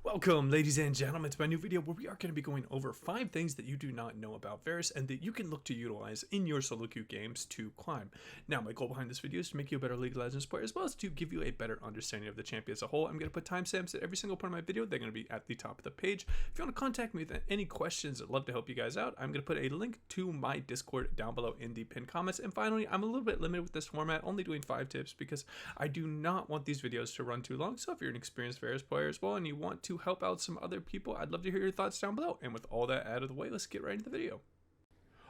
Welcome, ladies and gentlemen, to my new video where we are going to be going over 5 things that you do not know about Varus and that you can look to utilize in your solo queue games to climb. Now, my goal behind this video is to make you a better League of Legends player as well as to give you a better understanding of the champion as a whole. I'm going to put timestamps at every single part of my video. They're going to be at the top of the page. If you want to contact me with any questions, I'd love to help you guys out. I'm going to put a link to my Discord down below in the pinned comments. And finally, I'm a little bit limited with this format, only doing 5 tips because I do not want these videos to run too long. So if you're an experienced Varus player as well and you want to help out some other people, I'd love to hear your thoughts down below. And with all that out of the way, let's get right into the video.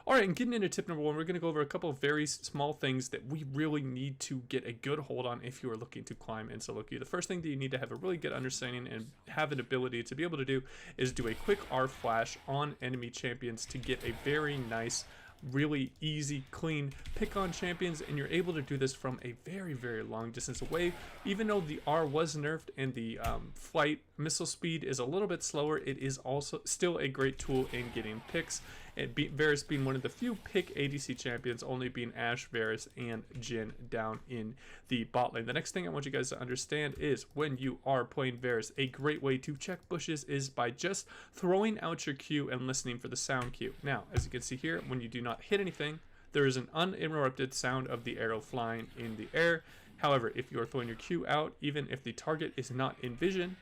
Alright, and getting into tip number 1, we're going to go over a couple of very small things that we really need to get a good hold on if you are looking to climb in solo queue. The first thing that you need to have a really good understanding and have an ability to be able to do is do a quick R flash on enemy champions to get a very nice, really easy, clean pick on champions, and you're able to do this from a very long distance away. Even though the R was nerfed and the flight missile speed is a little bit slower, it is also still a great tool in getting picks. Varus being one of the few pick ADC champions, only being Ashe, Varus, and Jhin down in the bot lane. The next thing I want you guys to understand is when you are playing Varus, a great way to check bushes is by just throwing out your Q and listening for the sound cue. Now, as you can see here, when you do not hit anything, there is an uninterrupted sound of the arrow flying in the air. However, if you are throwing your Q out, even if the target is not in vision,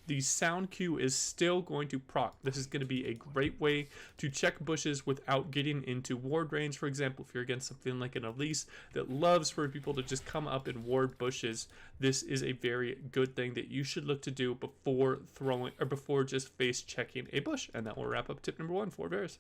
the sound cue is still going to proc. This is going to be a great way to check bushes without getting into ward range. For example, if you're against something like an Elise that loves for people to just come up and ward bushes, this is a very good thing that you should look to do before throwing or before just face checking a bush. And that will wrap up tip number 1 for Varus.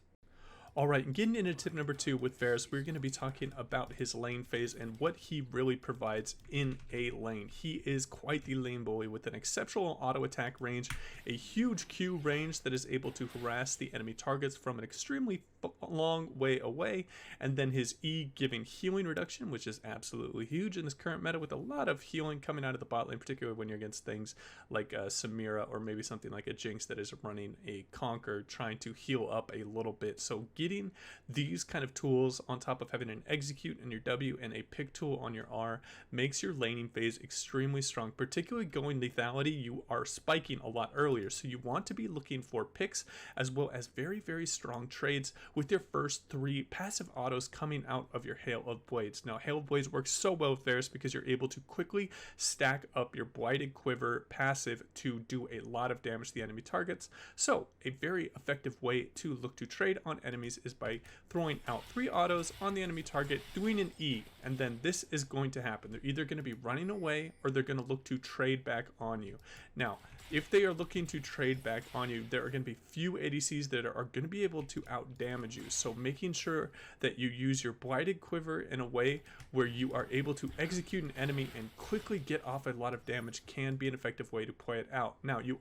Alright, and getting into tip number 2 with Varus, we're going to be talking about his lane phase and what he really provides in a lane. He is quite the lane bully with an exceptional auto attack range, a huge Q range that is able to harass the enemy targets from an extremely long way away, and then his E giving healing reduction, which is absolutely huge in this current meta with a lot of healing coming out of the bot lane, particularly when you're against things like Samira or maybe something like a Jinx that is running a Conquer trying to heal up a little bit. So getting these kind of tools on top of having an execute in your W and a pick tool on your R makes your laning phase extremely strong. Particularly going lethality, you are spiking a lot earlier, so you want to be looking for picks as well as very strong trades with your first 3 passive autos coming out of your Hail of Blades. Now, Hail of Blades works so well with Varus because you're able to quickly stack up your Blighted Quiver passive to do a lot of damage to the enemy targets. So a very effective way to look to trade on enemies is by throwing out 3 autos on the enemy target, doing an E, and then this is going to happen. They're either going to be running away or they're going to look to trade back on you. Now, if they are looking to trade back on you, there are going to be few ADCs that are going to be able to out damage you. So making sure that you use your Blighted Quiver in a way where you are able to execute an enemy and quickly get off a lot of damage can be an effective way to play it out. Now, you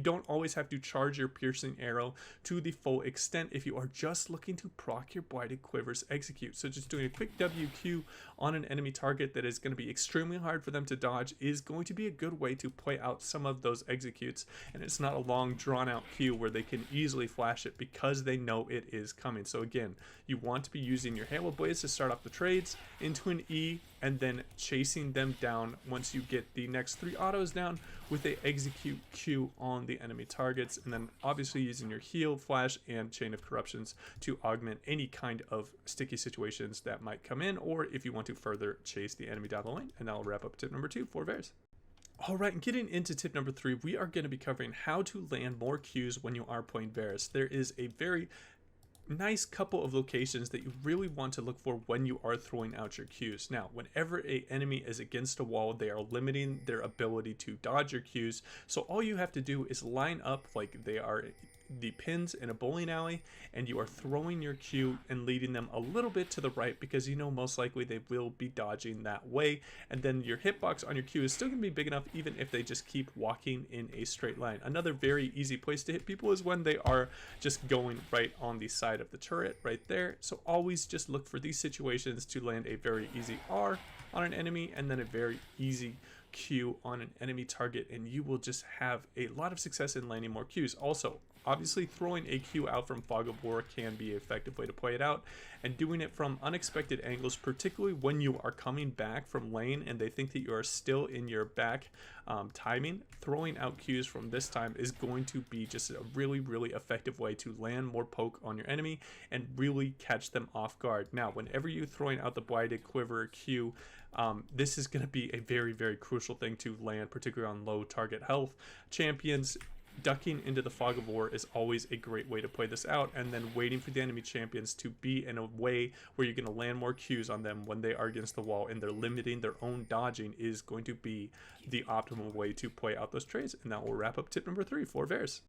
don't always have to charge your piercing arrow to the full extent if you are just looking to proc your Blighted Quiver's execute. So just doing a quick WQ on an enemy target that is going to be extremely hard for them to dodge is going to be a good way to play out some of those executes, and it's not a long drawn out Q where they can easily flash it because they know it is coming. So again, you want to be using your Hail of Blades to start off the trades into an E and then chasing them down once you get the next 3 autos down with a execute Q on the enemy targets, and then obviously using your heal, flash, and chain of corruptions to augment any kind of sticky situations that might come in, or if you want to further chase the enemy down the lane. And that'll wrap up tip number 2 for Varus. Alright, and getting into tip number 3, we are going to be covering how to land more Qs when you are playing Varus. There is a very nice couple of locations that you really want to look for when you are throwing out your Qs. Now, whenever an enemy is against a wall, they are limiting their ability to dodge your Qs. So all you have to do is line up like they are the pins in a bowling alley, and you are throwing your Q and leading them a little bit to the right because you know most likely they will be dodging that way, and then your hitbox on your Q is still going to be big enough even if they just keep walking in a straight line. Another very easy place to hit people is when they are just going right on the side of the turret right there. So always just look for these situations to land a very easy R on an enemy and then a very easy Q on an enemy target, and you will just have a lot of success in landing more Qs. Also, Obviously, throwing a Q out from Fog of War can be an effective way to play it out, and doing it from unexpected angles, particularly when you are coming back from lane and they think that you are still in your back timing. Throwing out Qs from this time is going to be just a really, really effective way to land more poke on your enemy and really catch them off guard. Now, whenever you're throwing out the Blighted Quiver Q, this is going to be a very, very crucial thing to land, particularly on low target health champions. Ducking into the Fog of War is always a great way to play this out, and then waiting for the enemy champions to be in a way where you're going to land more Qs on them when they are against the wall and they're limiting their own dodging is going to be the optimal way to play out those trades. And that will wrap up tip number 3 for Varus.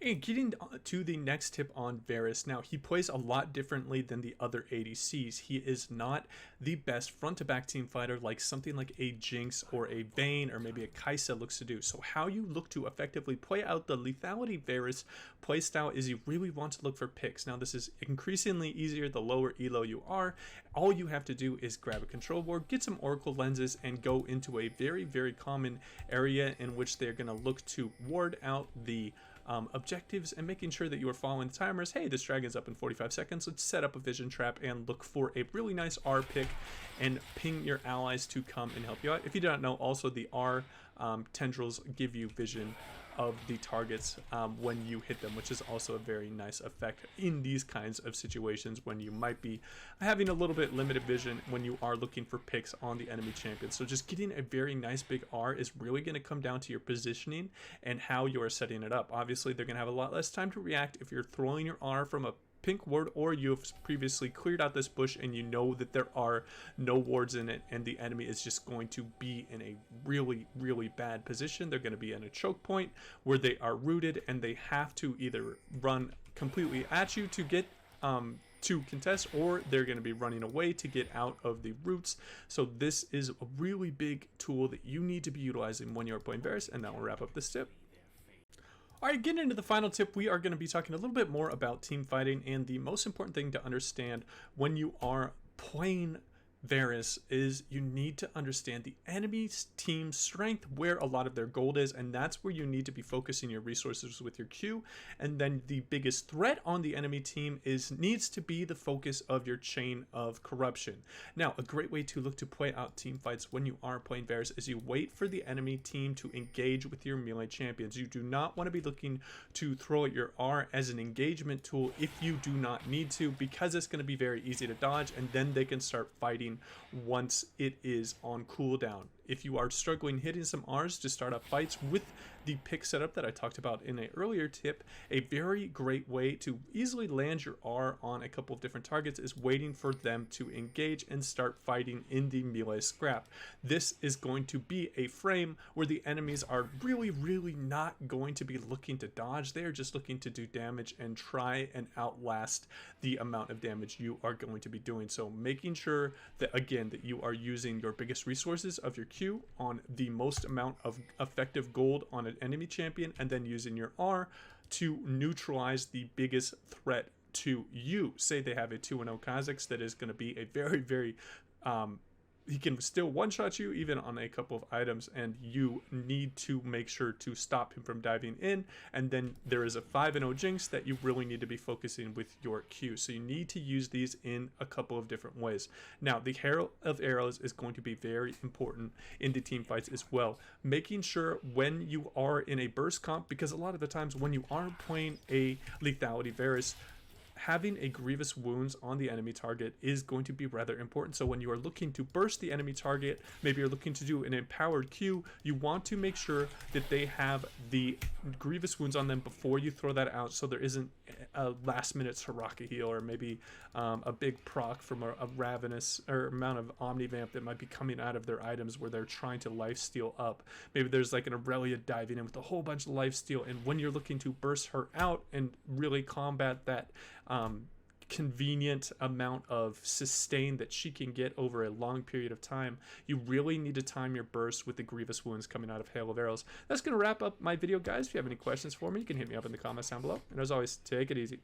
And getting to the next tip on Varus. Now, he plays a lot differently than the other ADCs. He is not the best front-to-back team fighter like something like a Jinx or a Vayne or maybe a Kai'Sa looks to do. So how you look to effectively play out the Lethality Varus playstyle is you really want to look for picks. Now, this is increasingly easier the lower elo you are. All you have to do is grab a control board, get some Oracle lenses, and go into a very, very common area in which they're going to look to ward out the objectives and making sure that you are following the timers. Hey, this dragon's up in 45 seconds. Let's set up a vision trap and look for a really nice R pick and ping your allies to come and help you out. If you do not know, also the R tendrils give you vision of the targets when you hit them, which is also a very nice effect in these kinds of situations when you might be having a little bit limited vision when you are looking for picks on the enemy champion. So just getting a very nice big R is really going to come down to your positioning and how you are setting it up. Obviously, they're going to have a lot less time to react if you're throwing your R from a pink ward, or you've previously cleared out this bush and you know that there are no wards in it and the enemy is just going to be in a really, really bad position. They're going to be in a choke point where they are rooted and they have to either run completely at you to get to contest, or they're going to be running away to get out of the roots. So this is a really big tool that you need to be utilizing when you're playing Varus, and that will wrap up this tip. Alright, getting into the final tip, we are going to be talking a little bit more about team fighting, and the most important thing to understand when you are playing Varus is you need to understand the enemy's team strength, where a lot of their gold is, and that's where you need to be focusing your resources with your Q. And then the biggest threat on the enemy team needs to be the focus of your chain of corruption. Now, a great way to look to play out team fights when you are playing Varus is you wait for the enemy team to engage with your melee champions. You do not want to be looking to throw out your R as an engagement tool if you do not need to, because it's going to be very easy to dodge, and then they can start fighting once it is on cooldown. If you are struggling hitting some R's to start up fights with the pick setup that I talked about in an earlier tip, a very great way to easily land your R on a couple of different targets is waiting for them to engage and start fighting in the melee scrap. This is going to be a frame where the enemies are really, really not going to be looking to dodge. They are just looking to do damage and try and outlast the amount of damage you are going to be doing. So making sure that, again, that you are using your biggest resources of your Q on the most amount of effective gold on an enemy champion, and then using your R to neutralize the biggest threat to you. Say they have a 2-0 Kha'Zix that is going to be a very, very he can still one-shot you even on a couple of items, and you need to make sure to stop him from diving in. And then there is a 5-0 Jinx that you really need to be focusing with your Q. So you need to use these in a couple of different ways. Now, the Herald of Arrows is going to be very important in the team fights as well. Making sure when you are in a burst comp, because a lot of the times when you are playing a Lethality Varus, having a grievous wounds on the enemy target is going to be rather important. So when you are looking to burst the enemy target, maybe you're looking to do an empowered Q, you want to make sure that they have the grievous wounds on them before you throw that out, so there isn't a last minute Soraka heal, or maybe a big proc from a ravenous or amount of Omnivamp that might be coming out of their items where they're trying to lifesteal up. Maybe there's like an Aurelia diving in with a whole bunch of lifesteal, and when you're looking to burst her out and really combat that convenient amount of sustain that she can get over a long period of time, you really need to time your burst with the grievous wounds coming out of Hail of Arrows. That's going to wrap up my video, guys. If you have any questions for me, you can hit me up in the comments down below. And as always, take it easy.